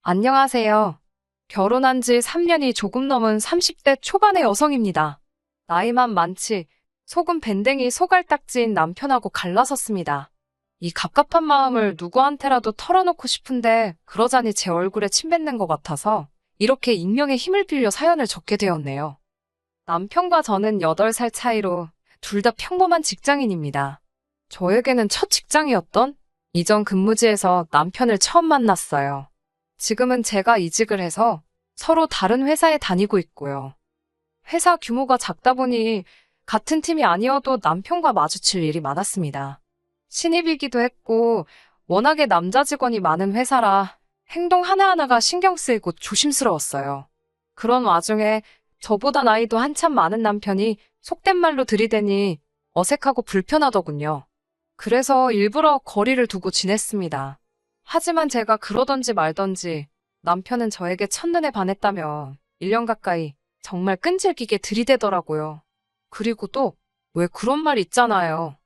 안녕하세요. 결혼한 지 3년이 조금 넘은 30대 초반의 여성입니다. 나이만 많지 속은 밴댕이 소갈딱지인 남편하고 갈라섰습니다. 이 갑갑한 마음을 누구한테라도 털어놓고 싶은데 그러자니 제 얼굴에 침 뱉는 것 같아서 이렇게 익명의 힘을 빌려 사연을 적게 되었네요. 남편과 저는 8살 차이로 둘 다 평범한 직장인입니다. 저에게는 첫 직장이었던 이전 근무지에서 남편을 처음 만났어요. 지금은 제가 이직을 해서 서로 다른 회사에 다니고 있고요. 회사 규모가 작다 보니 같은 팀이 아니어도 남편과 마주칠 일이 많았습니다. 신입이기도 했고 워낙에 남자 직원이 많은 회사라 행동 하나하나가 신경 쓰이고 조심스러웠어요. 그런 와중에 저보다 나이도 한참 많은 남편이 속된 말로 들이대니 어색하고 불편하더군요. 그래서 일부러 거리를 두고 지냈습니다. 하지만 제가 그러던지 말던지 남편은 저에게 첫눈에 반했다며 1년 가까이 정말 끈질기게 들이대더라고요. 그리고 또 왜 그런 말 있잖아요.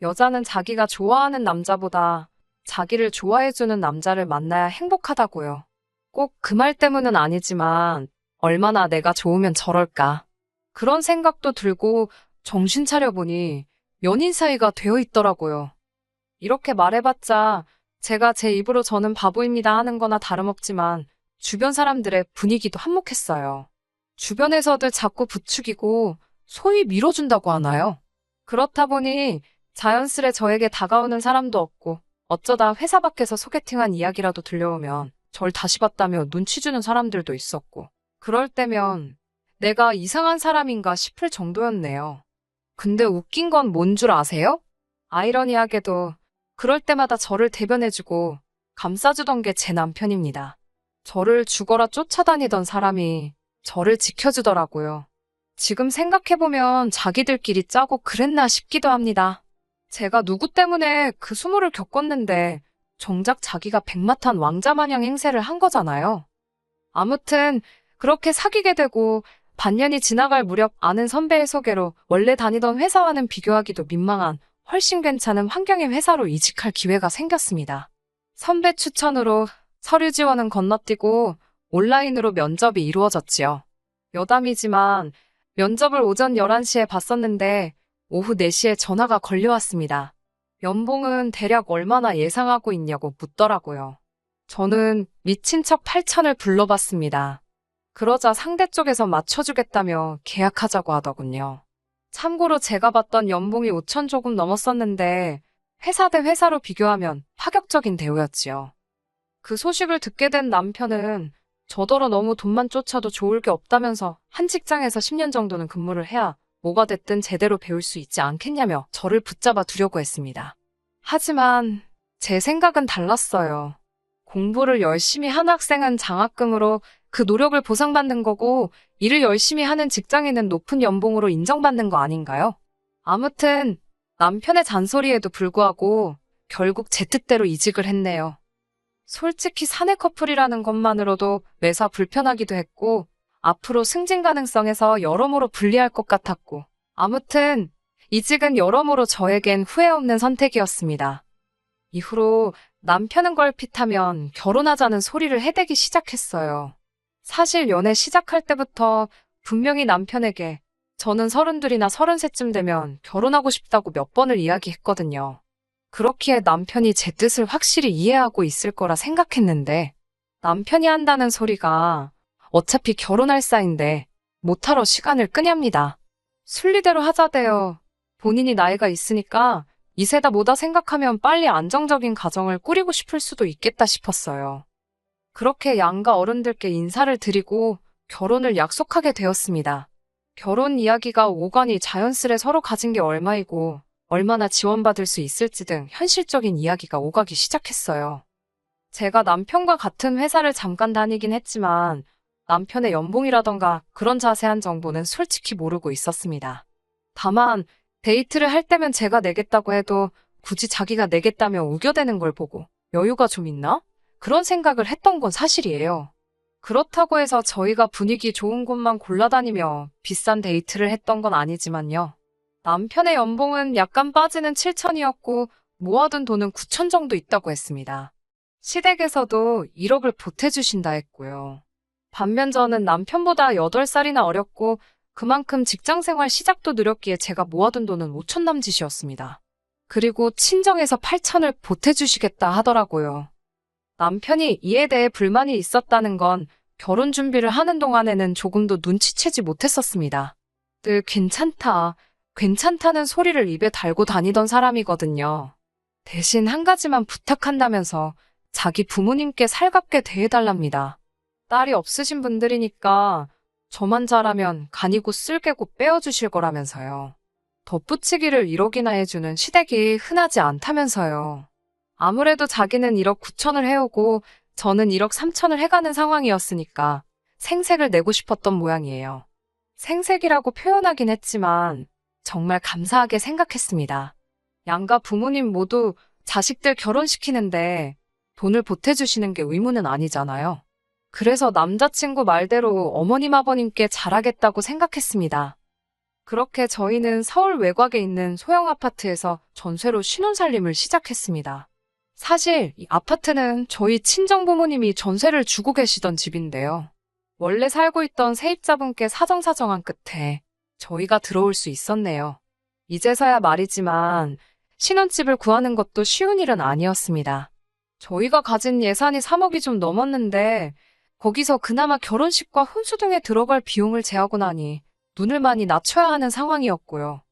여자는 자기가 좋아하는 남자보다 자기를 좋아해주는 남자를 만나야 행복하다고요. 꼭 그 말 때문은 아니지만 얼마나 내가 좋으면 저럴까. 그런 생각도 들고 정신 차려보니 연인 사이가 되어 있더라고요. 이렇게 말해봤자 제가 제 입으로 저는 바보입니다 하는 거나 다름없지만 주변 사람들의 분위기도 한몫했어요. 주변에서들 자꾸 부추기고 소위 밀어준다고 하나요? 그렇다 보니 자연스레 저에게 다가오는 사람도 없고 어쩌다 회사 밖에서 소개팅한 이야기라도 들려오면 절 다시 봤다며 눈치 주는 사람들도 있었고 그럴 때면 내가 이상한 사람인가 싶을 정도였네요. 근데 웃긴 건 뭔 줄 아세요? 아이러니하게도 그럴 때마다 저를 대변해주고 감싸주던 게 제 남편입니다. 저를 죽어라 쫓아다니던 사람이 저를 지켜주더라고요. 지금 생각해보면 자기들끼리 짜고 그랬나 싶기도 합니다. 제가 누구 때문에 그 수모를 겪었는데 정작 자기가 백마탄 왕자 마냥 행세를 한 거잖아요. 아무튼 그렇게 사귀게 되고 반년이 지나갈 무렵 아는 선배의 소개로 원래 다니던 회사와는 비교하기도 민망한 훨씬 괜찮은 환경의 회사로 이직할 기회가 생겼습니다. 선배 추천으로 서류 지원은 건너뛰고 온라인으로 면접이 이루어졌지요. 여담이지만 면접을 오전 11시에 봤었는데 오후 4시에 전화가 걸려왔습니다. 연봉은 대략 얼마나 예상하고 있냐고 묻더라고요. 저는 미친 척 8천을 불러봤습니다. 그러자 상대 쪽에서 맞춰주겠다며 계약하자고 하더군요. 참고로 제가 받던 연봉이 5천 조금 넘었었는데 회사 대 회사로 비교하면 파격적인 대우였지요. 그 소식을 듣게 된 남편은 저더러 너무 돈만 쫓아도 좋을 게 없다면서 한 직장에서 10년 정도는 근무를 해야 뭐가 됐든 제대로 배울 수 있지 않겠냐며 저를 붙잡아 두려고 했습니다. 하지만 제 생각은 달랐어요. 공부를 열심히 한 학생은 장학금으로 그 노력을 보상받는 거고 일을 열심히 하는 직장인은 높은 연봉으로 인정받는 거 아닌가요? 아무튼 남편의 잔소리에도 불구하고 결국 제 뜻대로 이직을 했네요. 솔직히 사내 커플이라는 것만으로도 매사 불편하기도 했고 앞으로 승진 가능성에서 여러모로 불리할 것 같았고 아무튼 이직은 여러모로 저에겐 후회 없는 선택이었습니다. 이후로 남편은 걸핏하면 결혼하자는 소리를 해대기 시작했어요. 사실 연애 시작할 때부터 분명히 남편에게 저는 32이나 33쯤 되면 결혼하고 싶다고 몇 번을 이야기했거든요. 그렇기에 남편이 제 뜻을 확실히 이해하고 있을 거라 생각했는데 남편이 한다는 소리가 어차피 결혼할 사이인데 못하러 시간을 끄냐입니다. 순리대로 하자대요. 본인이 나이가 있으니까 이세다 뭐다 생각하면 빨리 안정적인 가정을 꾸리고 싶을 수도 있겠다 싶었어요. 그렇게 양가 어른들께 인사를 드리고 결혼을 약속하게 되었습니다. 결혼 이야기가 오가니 자연스레 서로 가진 게 얼마이고 얼마나 지원받을 수 있을지 등 현실적인 이야기가 오가기 시작했어요. 제가 남편과 같은 회사를 잠깐 다니긴 했지만 남편의 연봉이라던가 그런 자세한 정보는 솔직히 모르고 있었습니다. 다만 데이트를 할 때면 제가 내겠다고 해도 굳이 자기가 내겠다며 우겨대는 걸 보고 여유가 좀 있나? 그런 생각을 했던 건 사실이에요. 그렇다고 해서 저희가 분위기 좋은 곳만 골라다니며 비싼 데이트를 했던 건 아니지만요. 남편의 연봉은 약간 빠지는 7천이었고 모아둔 돈은 9천 정도 있다고 했습니다. 시댁에서도 1억을 보태주신다 했고요. 반면 저는 남편보다 8살이나 어렸고 그만큼 직장생활 시작도 느렸기에 제가 모아둔 돈은 5천 남짓이었습니다. 그리고 친정에서 8천을 보태주시겠다 하더라고요. 남편이 이에 대해 불만이 있었다는 건 결혼 준비를 하는 동안에는 조금도 눈치채지 못했었습니다. 늘 괜찮다는 소리를 입에 달고 다니던 사람이거든요. 대신 한 가지만 부탁한다면서 자기 부모님께 살갑게 대해달랍니다. 딸이 없으신 분들이니까 저만 잘하면 간이고 쓸개고 빼어주실 거라면서요. 덧붙이기를 1억이나 해주는 시댁이 흔하지 않다면서요. 아무래도 자기는 1억 9천을 해오고 저는 1억 3천을 해가는 상황이었으니까 생색을 내고 싶었던 모양이에요. 생색이라고 표현하긴 했지만 정말 감사하게 생각했습니다. 양가 부모님 모두 자식들 결혼시키는데 돈을 보태주시는 게 의무는 아니잖아요. 그래서 남자친구 말대로 어머님 아버님께 잘하겠다고 생각했습니다. 그렇게 저희는 서울 외곽에 있는 소형 아파트에서 전세로 신혼살림을 시작했습니다. 사실 이 아파트는 저희 친정부모님이 전세를 주고 계시던 집인데요. 원래 살고 있던 세입자분께 사정사정한 끝에 저희가 들어올 수 있었네요. 이제서야 말이지만 신혼집을 구하는 것도 쉬운 일은 아니었습니다. 저희가 가진 예산이 3억이 좀 넘었는데 거기서 그나마 결혼식과 혼수 등에 들어갈 비용을 제하고 나니 눈을 많이 낮춰야 하는 상황이었고요.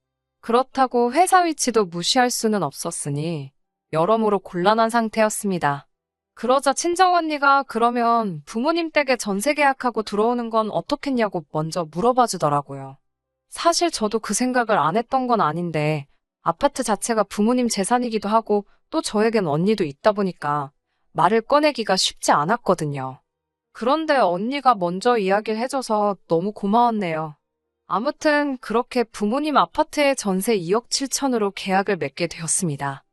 그렇다고 회사 위치도 무시할 수는 없었으니 여러모로 곤란한 상태였습니다. 그러자 친정언니가 그러면 부모님 댁에 전세 계약하고 들어오는 건 어떻겠냐고 먼저 물어봐 주더라고요. 사실 저도 그 생각을 안 했던 건 아닌데 아파트 자체가 부모님 재산이기도 하고 또 저에겐 언니도 있다 보니까 말을 꺼내기가 쉽지 않았거든요. 그런데 언니가 먼저 이야기를 해줘서 너무 고마웠네요. 아무튼 그렇게 부모님 아파트에 전세 2억 7천으로 계약을 맺게 되었습니다.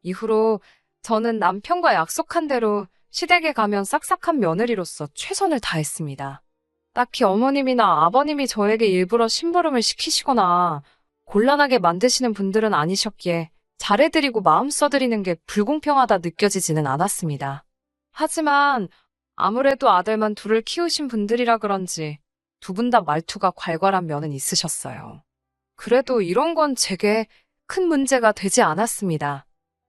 이후로 저는 남편과 약속한 대로 시댁에 가면 싹싹한 며느리로서 최선을 다했습니다. 딱히 어머님이나 아버님이 저에게 일부러 심부름을 시키시거나 곤란하게 만드시는 분들은 아니셨기에 잘해드리고 마음 써드리는 게 불공평하다 느껴지지는 않았습니다. 하지만 아무래도 아들만 둘을 키우신 분들이라 그런지 두 분 다 말투가 괄괄한 면은 있으셨어요. 그래도 이런 건 제게 큰 문제가 되지 않았습니다.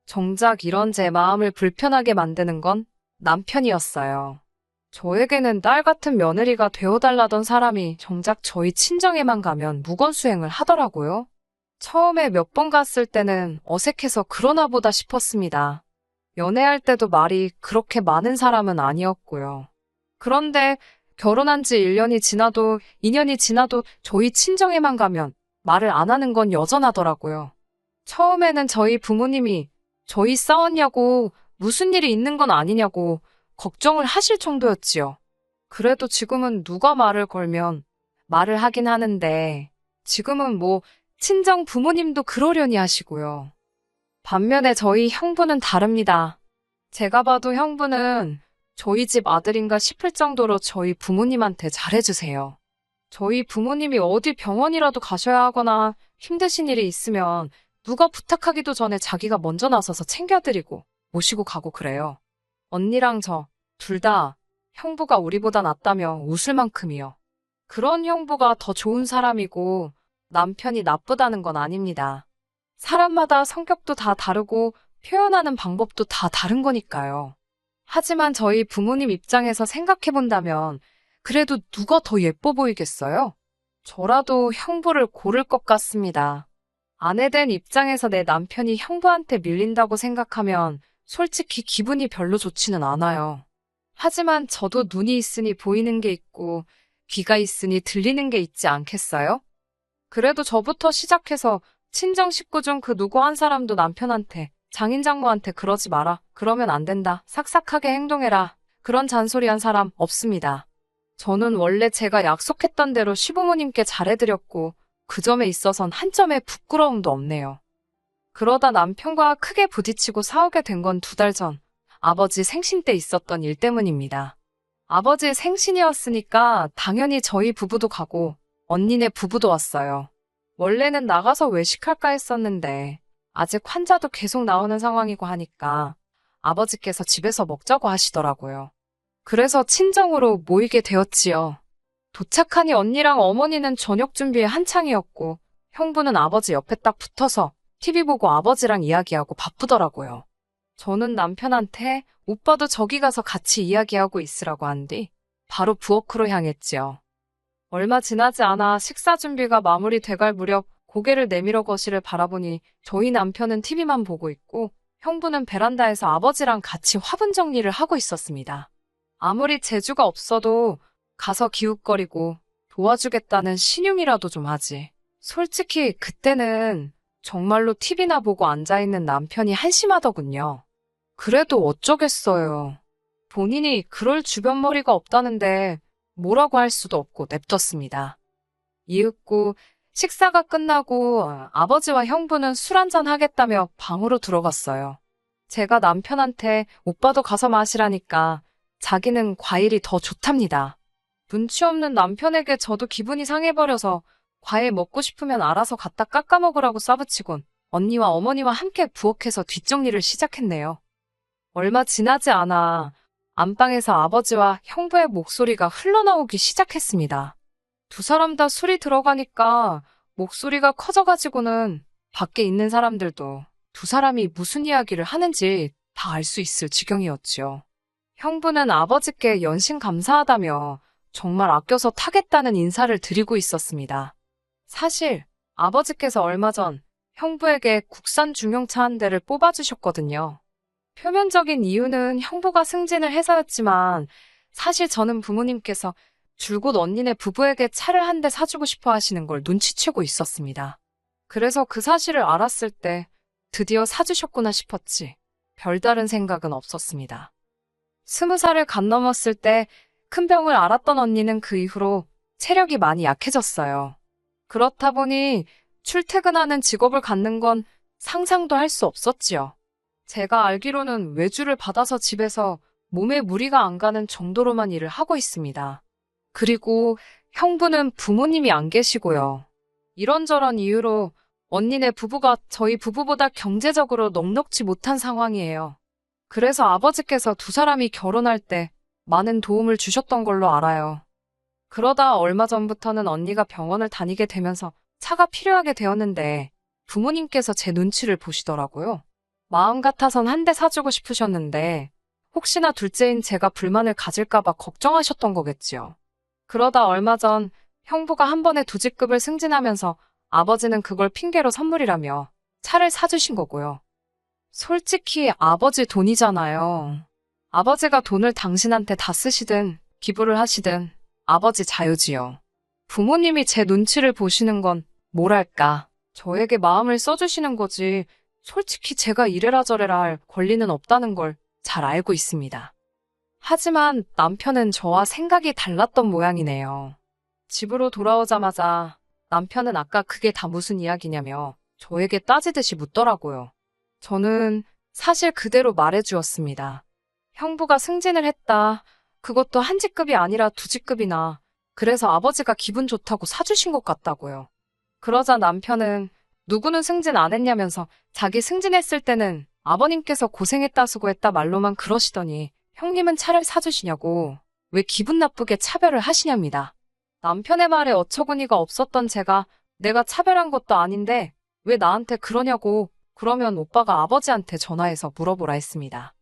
정작 이런 제 마음을 불편하게 만드는 건 남편이었어요. 저에게는 딸 같은 며느리가 되어달라던 사람이 정작 저희 친정에만 가면 무건수행을 하더라고요. 처음에 몇 번 갔을 때는 어색해서 그러나 보다 싶었습니다. 연애할 때도 말이 그렇게 많은 사람은 아니었고요. 그런데 결혼한 지 1년이 지나도 2년이 지나도 저희 친정에만 가면 말을 안 하는 건 여전하더라고요. 처음에는 저희 부모님이 저희 싸웠냐고 무슨 일이 있는 건 아니냐고 걱정을 하실 정도였지요. 그래도 지금은 누가 말을 걸면 말을 하긴 하는데 지금은 뭐 친정 부모님도 그러려니 하시고요. 반면에 저희 형부는 다릅니다. 제가 봐도 형부는 저희 집 아들인가 싶을 정도로 저희 부모님한테 잘해주세요. 저희 부모님이 어디 병원이라도 가셔야 하거나 힘드신 일이 있으면 누가 부탁하기도 전에 자기가 먼저 나서서 챙겨드리고 모시고 가고 그래요. 언니랑 저 둘 다 형부가 우리보다 낫다며 웃을 만큼이요. 그런 형부가 더 좋은 사람이고 남편이 나쁘다는 건 아닙니다. 사람마다 성격도 다 다르고 표현하는 방법도 다 다른 거니까요. 하지만 저희 부모님 입장에서 생각해본다면 그래도 누가 더 예뻐 보이겠어요? 저라도 형부를 고를 것 같습니다. 아내 된 입장에서 내 남편이 형부한테 밀린다고 생각하면 솔직히 기분이 별로 좋지는 않아요. 하지만 저도 눈이 있으니 보이는 게 있고 귀가 있으니 들리는 게 있지 않겠어요? 그래도 저부터 시작해서 친정 식구 중 그 누구 한 사람도 남편한테 장인 장모한테 그러지 마라. 그러면 안 된다. 삭삭하게 행동해라. 그런 잔소리 한 사람 없습니다. 저는 원래 제가 약속했던 대로 시부모님께 잘해드렸고 그 점에 있어선 한 점의 부끄러움도 없네요. 그러다 남편과 크게 부딪히고 싸우게 된 건 2달 전 아버지 생신 때 있었던 일 때문입니다. 아버지 생신이었으니까 당연히 저희 부부도 가고 언니네 부부도 왔어요. 원래는 나가서 외식할까 했었는데 아직 환자도 계속 나오는 상황이고 하니까 아버지께서 집에서 먹자고 하시더라고요. 그래서 친정으로 모이게 되었지요. 도착하니 언니랑 어머니는 저녁 준비에 한창이었고 형부는 아버지 옆에 딱 붙어서 TV 보고 아버지랑 이야기하고 바쁘더라고요. 저는 남편한테 오빠도 저기 가서 같이 이야기하고 있으라고 한 뒤 바로 부엌으로 향했지요. 얼마 지나지 않아 식사 준비가 마무리돼갈 무렵 고개를 내밀어 거실을 바라보니 저희 남편은 TV만 보고 있고 형부는 베란다에서 아버지랑 같이 화분 정리를 하고 있었습니다. 아무리 재주가 없어도 가서 기웃거리고 도와주겠다는 신용이라도 좀 하지. 솔직히 그때는 정말로 TV나 보고 앉아있는 남편이 한심하더군요. 그래도 어쩌겠어요. 본인이 그럴 주변머리가 없다는데 뭐라고 할 수도 없고 냅뒀습니다. 이윽고 식사가 끝나고 아버지와 형부는 술 한잔 하겠다며 방으로 들어갔어요. 제가 남편한테 오빠도 가서 마시라니까 자기는 과일이 더 좋답니다. 눈치 없는 남편에게 저도 기분이 상해버려서 과일 먹고 싶으면 알아서 갖다 깎아 먹으라고 싸붙이곤 언니와 어머니와 함께 부엌에서 뒷정리를 시작했네요. 얼마 지나지 않아 안방에서 아버지와 형부의 목소리가 흘러나오기 시작했습니다. 두 사람 다 술이 들어가니까 목소리가 커져가지고는 밖에 있는 사람들도 두 사람이 무슨 이야기를 하는지 다 알 수 있을 지경이었지요. 형부는 아버지께 연신 감사하다며 정말 아껴서 타겠다는 인사를 드리고 있었습니다. 사실 아버지께서 얼마 전 형부에게 국산 중형차 한 대를 뽑아주셨거든요. 표면적인 이유는 형부가 승진을 해서였지만 사실 저는 부모님께서 줄곧 언니네 부부에게 차를 한 대 사주고 싶어 하시는 걸 눈치채고 있었습니다. 그래서 그 사실을 알았을 때 드디어 사주셨구나 싶었지 별다른 생각은 없었습니다. 20살을 갓 넘었을 때 큰 병을 앓았던 언니는 그 이후로 체력이 많이 약해졌어요. 그렇다 보니 출퇴근하는 직업을 갖는 건 상상도 할 수 없었지요. 제가 알기로는 외주를 받아서 집에서 몸에 무리가 안 가는 정도로만 일을 하고 있습니다. 그리고 형부는 부모님이 안 계시고요. 이런저런 이유로 언니네 부부가 저희 부부보다 경제적으로 넉넉지 못한 상황이에요. 그래서 아버지께서 두 사람이 결혼할 때 많은 도움을 주셨던 걸로 알아요. 그러다 얼마 전부터는 언니가 병원을 다니게 되면서 차가 필요하게 되었는데 부모님께서 제 눈치를 보시더라고요. 마음 같아선 한 대 사주고 싶으셨는데 혹시나 둘째인 제가 불만을 가질까봐 걱정하셨던 거겠지요. 그러다 얼마 전 형부가 한 번에 두 직급을 승진하면서 아버지는 그걸 핑계로 선물이라며 차를 사주신 거고요. 솔직히 아버지 돈이잖아요. 아버지가 돈을 당신한테 다 쓰시든 기부를 하시든 아버지 자유지요. 부모님이 제 눈치를 보시는 건 뭐랄까 저에게 마음을 써주시는 거지 솔직히 제가 이래라 저래라 할 권리는 없다는 걸 잘 알고 있습니다. 하지만 남편은 저와 생각이 달랐던 모양이네요. 집으로 돌아오자마자 남편은 아까 그게 다 무슨 이야기냐며 저에게 따지듯이 묻더라고요. 저는 사실 그대로 말해주었습니다. 형부가 승진을 했다. 그것도 한 직급이 아니라 두 직급이나. 그래서 아버지가 기분 좋다고 사주신 것 같다고요. 그러자 남편은 누구는 승진 안 했냐면서 자기 승진했을 때는 아버님께서 고생했다 수고했다 말로만 그러시더니 형님은 차를 사주시냐고 왜 기분 나쁘게 차별을 하시냐입니다. 남편의 말에 어처구니가 없었던 제가 내가 차별한 것도 아닌데 왜 나한테 그러냐고 그러면 오빠가 아버지한테 전화해서 물어보라 했습니다.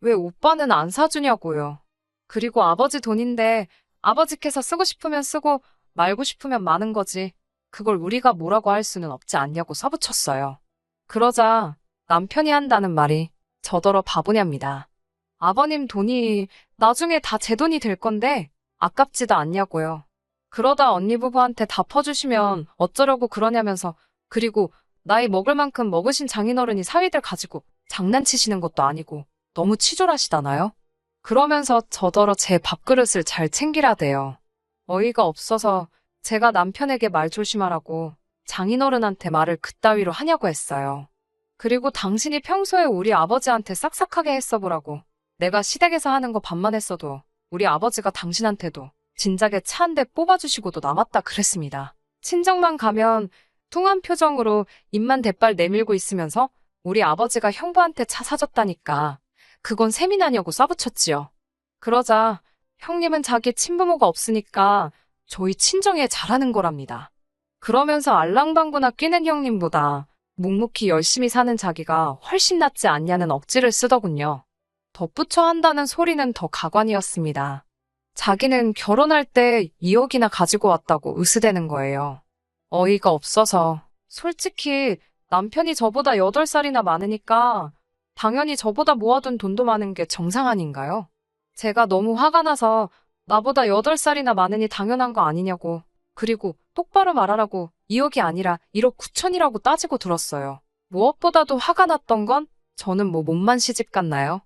왜 오빠는 안 사주냐고요. 그리고 아버지 돈인데 아버지께서 쓰고 싶으면 쓰고 말고 싶으면 마는 거지. 그걸 우리가 뭐라고 할 수는 없지 않냐고 써붙였어요. 그러자 남편이 한다는 말이 저더러 바보냐입니다. 아버님 돈이 나중에 다 제 돈이 될 건데 아깝지도 않냐고요. 그러다 언니 부부한테 다 퍼주시면 어쩌려고 그러냐면서 그리고 나이 먹을 만큼 먹으신 장인어른이 사위들 가지고 장난치시는 것도 아니고 너무 치졸하시다나요? 그러면서 저더러 제 밥그릇을 잘 챙기라대요. 어이가 없어서 제가 남편에게 말 조심하라고 장인어른한테 말을 그따위로 하냐고 했어요. 그리고 당신이 평소에 우리 아버지한테 싹싹하게 했어보라고. 내가 시댁에서 하는 거 반만 했어도 우리 아버지가 당신한테도 진작에 차 한 대 뽑아주시고도 남았다 그랬습니다. 친정만 가면 뚱한 표정으로 입만 대빨 내밀고 있으면서 우리 아버지가 형부한테 차 사줬다니까 그건 세미나냐고 쏴붙였지요. 그러자 형님은 자기 친부모가 없으니까 저희 친정에 잘하는 거랍니다. 그러면서 알랑방구나 끼는 형님보다 묵묵히 열심히 사는 자기가 훨씬 낫지 않냐는 억지를 쓰더군요. 덧붙여 한다는 소리는 더 가관이었습니다. 자기는 결혼할 때 2억이나 가지고 왔다고 으스대는 거예요. 어이가 없어서. 솔직히 남편이 저보다 8살이나 많으니까 당연히 저보다 모아둔 돈도 많은 게 정상 아닌가요? 제가 너무 화가 나서 나보다 8살이나 많으니 당연한 거 아니냐고. 그리고 똑바로 말하라고 2억이 아니라 1억 9천이라고 따지고 들었어요. 무엇보다도 화가 났던 건 저는 뭐 몸만 시집 갔나요?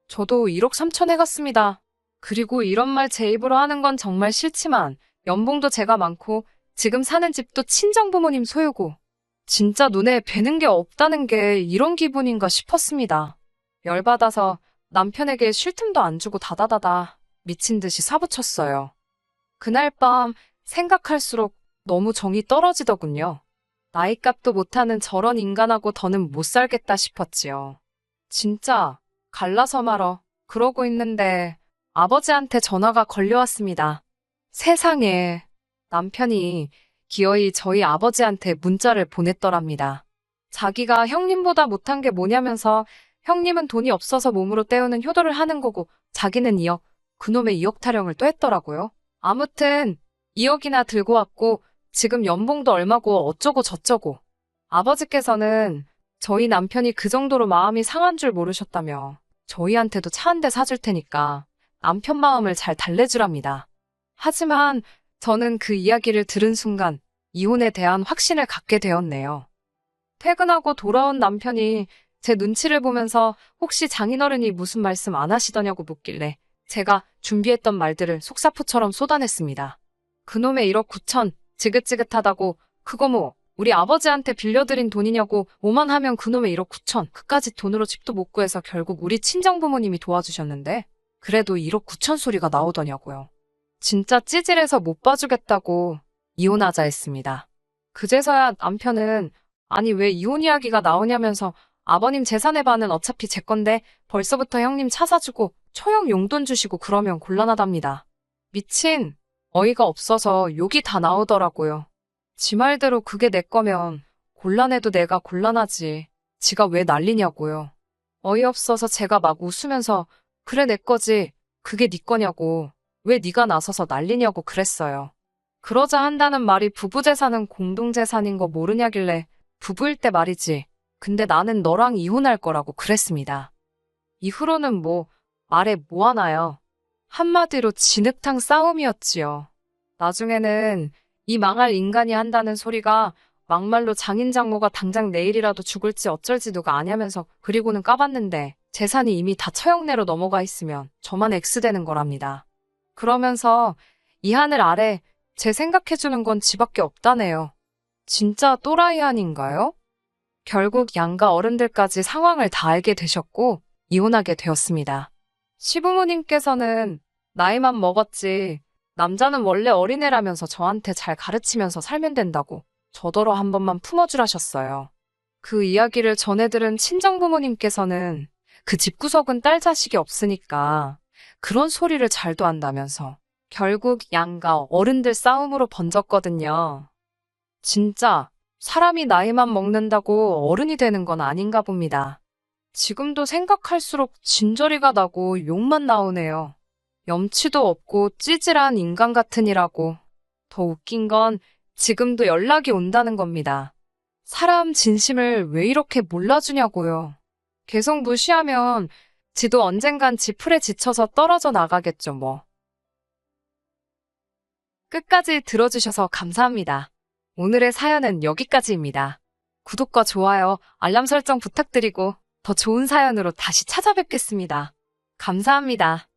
저도 1억 3천 해갔습니다. 그리고 이런 말 제 입으로 하는 건 정말 싫지만 연봉도 제가 많고 지금 사는 집도 친정부모님 소유고 진짜 눈에 뵈는 게 없다는 게 이런 기분인가 싶었습니다. 열받아서 남편에게 쉴 틈도 안 주고 다다다다 미친 듯이 사부쳤어요. 그날 밤 생각할수록 너무 정이 떨어지더군요. 나이값도 못하는 저런 인간하고 더는 못 살겠다 싶었지요. 진짜 갈라서 말어 그러고 있는데 아버지한테 전화가 걸려왔습니다. 세상에 남편이 기어이 저희 아버지한테 문자를 보냈더랍니다. 자기가 형님보다 못한 게 뭐냐면서 형님은 돈이 없어서 몸으로 때우는 효도를 하는 거고 자기는 2억, 그놈의 2억 타령을 또 했더라고요. 아무튼 2억이나 들고 왔고 지금 연봉도 얼마고 어쩌고 저쩌고. 아버지께서는 저희 남편이 그 정도로 마음이 상한 줄 모르셨다며 저희한테도 차 한 대 사줄 테니까 남편 마음을 잘 달래주랍니다. 하지만 저는 그 이야기를 들은 순간 이혼에 대한 확신을 갖게 되었네요. 퇴근하고 돌아온 남편이 제 눈치를 보면서 혹시 장인어른이 무슨 말씀 안 하시더냐고 묻길래 제가 준비했던 말들을 속사포처럼 쏟아냈습니다. 그놈의 1억 9천 지긋지긋하다고 그거 뭐 우리 아버지한테 빌려드린 돈이냐고 오만하면 그놈의 1억 9천 그까짓 돈으로 집도 못 구해서 결국 우리 친정부모님이 도와주셨는데 그래도 1억 9천 소리가 나오더냐고요. 진짜 찌질해서 못 봐주겠다고 이혼하자 했습니다. 그제서야 남편은 아니 왜 이혼 이야기가 나오냐면서 아버님 재산의 반은 어차피 제 건데 벌써부터 형님 차 사주고 처형 용돈 주시고 그러면 곤란하답니다. 미친 어이가 없어서 욕이 다 나오더라고요. 지 말대로 그게 내 거면 곤란해도 내가 곤란하지. 지가 왜 난리냐고요. 어이없어서 제가 막 웃으면서 그래 내 거지. 그게 네 거냐고. 왜 네가 나서서 난리냐고 그랬어요. 그러자 한다는 말이 부부재산은 공동재산인 거 모르냐길래 부부일 때 말이지. 근데 나는 너랑 이혼할 거라고 그랬습니다. 이후로는 뭐 말해 뭐 하나요. 한마디로 진흙탕 싸움이었지요. 나중에는 이 망할 인간이 한다는 소리가 막말로 장인장모가 당장 내일이라도 죽을지 어쩔지 누가 아냐면서 그리고는 까봤는데 재산이 이미 다 처형내로 넘어가 있으면 저만 X되는 거랍니다. 그러면서 이 하늘 아래 제 생각해주는 건 지밖에 없다네요. 진짜 또라이 아닌가요? 결국 양가 어른들까지 상황을 다 알게 되셨고 이혼하게 되었습니다. 시부모님께서는 나이만 먹었지 남자는 원래 어린애라면서 저한테 잘 가르치면서 살면 된다고 저더러 한 번만 품어주라셨어요. 그 이야기를 전해들은 친정부모님께서는 그 집구석은 딸 자식이 없으니까 그런 소리를 잘도 한다면서 결국 양가 어른들 싸움으로 번졌거든요. 진짜 사람이 나이만 먹는다고 어른이 되는 건 아닌가 봅니다. 지금도 생각할수록 진저리가 나고 욕만 나오네요. 염치도 없고 찌질한 인간 같으니라고. 더 웃긴 건 지금도 연락이 온다는 겁니다. 사람 진심을 왜 이렇게 몰라주냐고요. 계속 무시하면 지도 언젠간 지풀에 지쳐서 떨어져 나가겠죠 뭐. 끝까지 들어주셔서 감사합니다. 오늘의 사연은 여기까지입니다. 구독과 좋아요, 알람 설정 부탁드리고 더 좋은 사연으로 다시 찾아뵙겠습니다. 감사합니다.